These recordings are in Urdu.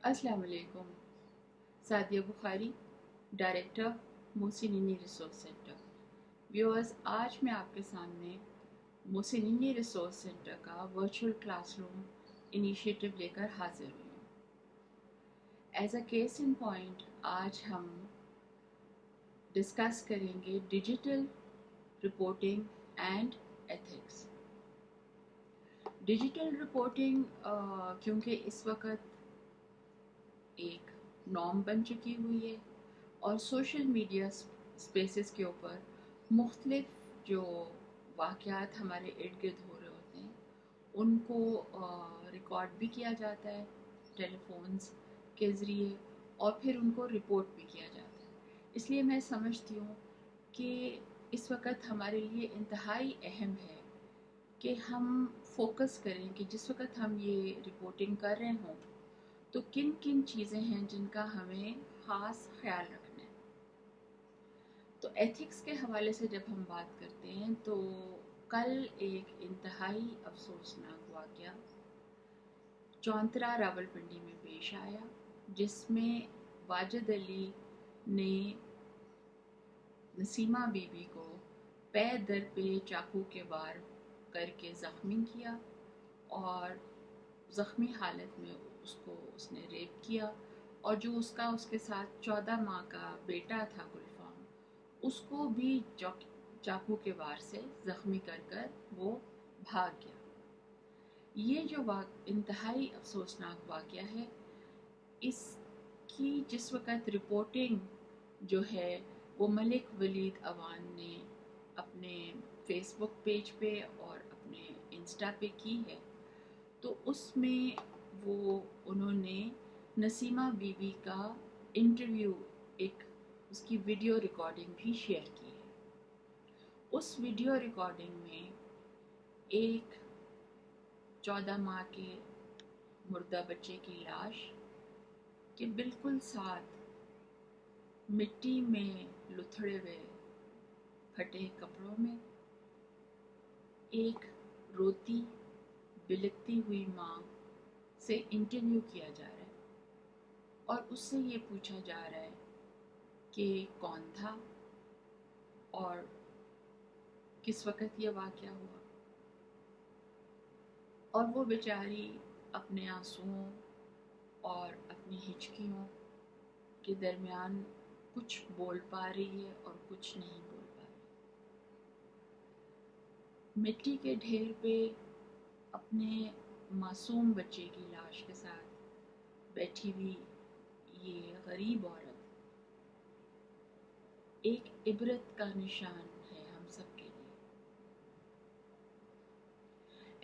السلام علیکم. سعدیہ بخاری، ڈائریکٹر موسینینی ریسورس سینٹر. ویورز، آج میں آپ کے سامنے موسینینی ریسورس سینٹر کا ورچوئل کلاس روم انیشیٹو لے کر حاضر ہوئی ہوں. As a case in point آج ہم ڈسکس کریں گے digital reporting and ethics. Digital reporting کیونکہ اس وقت ایک نارم بن چکی ہوئی ہے اور سوشل میڈیا اسپیسز کے اوپر مختلف جو واقعات ہمارے ارد گرد ہو رہے ہوتے ہیں ان کو ریکارڈ بھی کیا جاتا ہے ٹیلی فونز کے ذریعے اور پھر ان کو رپورٹ بھی کیا جاتا ہے. اس لیے میں سمجھتی ہوں کہ اس وقت ہمارے لیے انتہائی اہم ہے کہ ہم فوکس کریں کہ جس وقت ہم یہ رپورٹنگ کر رہے ہوں تو کن کن چیزیں ہیں جن کا ہمیں خاص خیال رکھنا ہے. تو ایتھکس کے حوالے سے جب ہم بات کرتے ہیں تو کل ایک انتہائی افسوسناک واقعہ چونترا راولپنڈی میں پیش آیا جس میں واجد علی نے نسیمہ بی بی کو پے در پہ چاقو کے وار کر کے زخمی کیا اور زخمی حالت میں اس نے ریپ کیا اور جو اس کے ساتھ 14 ماہ کا بیٹا تھا گلفام اس کو بھی چاقو کے وار سے زخمی کر وہ بھاگ گیا. یہ جو انتہائی افسوسناک واقعہ ہے اس کی جس وقت رپورٹنگ جو ہے وہ ملک ولید اوان نے اپنے فیس بک پیج پہ اور اپنے انسٹا پہ کی ہے تو اس میں انہوں نے نسیمہ بی بی کا انٹرویو اس کی ویڈیو ریکارڈنگ بھی شیئر کی ہے. اس ویڈیو ریکارڈنگ میں ایک 14 ماہ کے مردہ بچے کی لاش کے بالکل ساتھ مٹی میں لتھڑے ہوئے پھٹے کپڑوں میں ایک روتی بلکتی ہوئی ماں سے انٹرویو کیا جا رہا ہے اور اس سے یہ پوچھا جا رہا ہے کہ کون تھا اور کس وقت یہ واقعہ ہوا. اور وہ بیچاری اپنے آنسوؤں اور اپنی ہچکیوں کے درمیان کچھ بول پا رہی ہے اور کچھ نہیں بول پا رہی. مٹی کے ڈھیر پہ اپنے معصوم بچے کی لاش کے ساتھ بیٹھی ہوئی یہ غریب عورت ایک عبرت کا نشان ہے ہم سب کے لیے.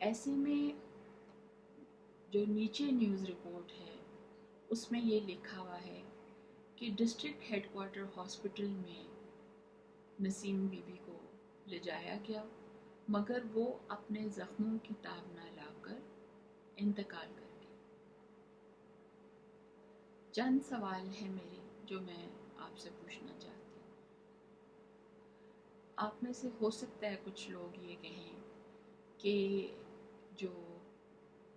ایسے میں جو نیچے نیوز رپورٹ ہے اس میں یہ لکھا ہوا ہے کہ ڈسٹرکٹ ہیڈ کوارٹر ہاسپٹل میں نسیم بی بی کو لے جایا گیا مگر وہ اپنے زخموں کی تاب نہ لا کر انتقال کر گئی. چند سوال ہیں میرے جو میں آپ سے پوچھنا چاہتی ہوں. آپ میں سے ہو سکتا ہے کچھ لوگ یہ کہیں کہ جو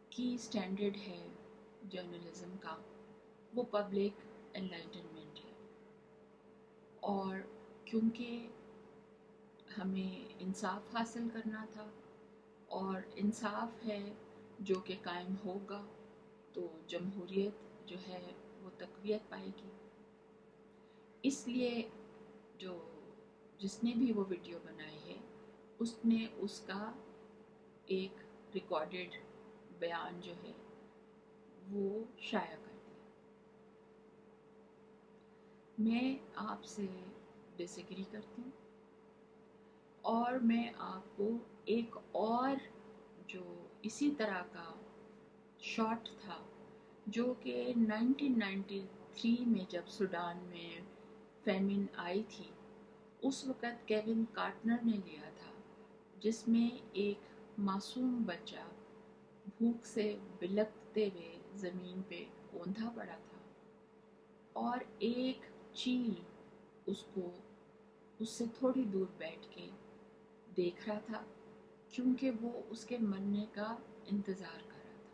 کی اسٹینڈرڈ ہے جرنلزم کا وہ پبلک انلائٹنمنٹ ہے اور کیونکہ ہمیں انصاف حاصل کرنا تھا اور انصاف ہے جو کہ قائم ہوگا تو جمہوریت جو ہے وہ تقویت پائے گی. اس لیے جس نے بھی وہ ویڈیو بنائی ہے اس نے اس کا ایک ریکارڈڈ بیان جو ہے وہ شائع کر دیا. میں آپ سے ڈس ایگری کرتی ہوں اور میں آپ کو ایک اور جو اسی طرح کا شاٹ تھا جو کہ 1993 میں جب سوڈان میں فیمن آئی تھی اس وقت کیون کارٹنر نے لیا تھا جس میں ایک معصوم بچہ بھوک سے بلکتے ہوئے زمین پہ اوندھا پڑا تھا اور ایک چیل اس سے تھوڑی دور بیٹھ کے دیکھ رہا تھا کیونکہ وہ اس کے مرنے کا انتظار کر رہا تھا.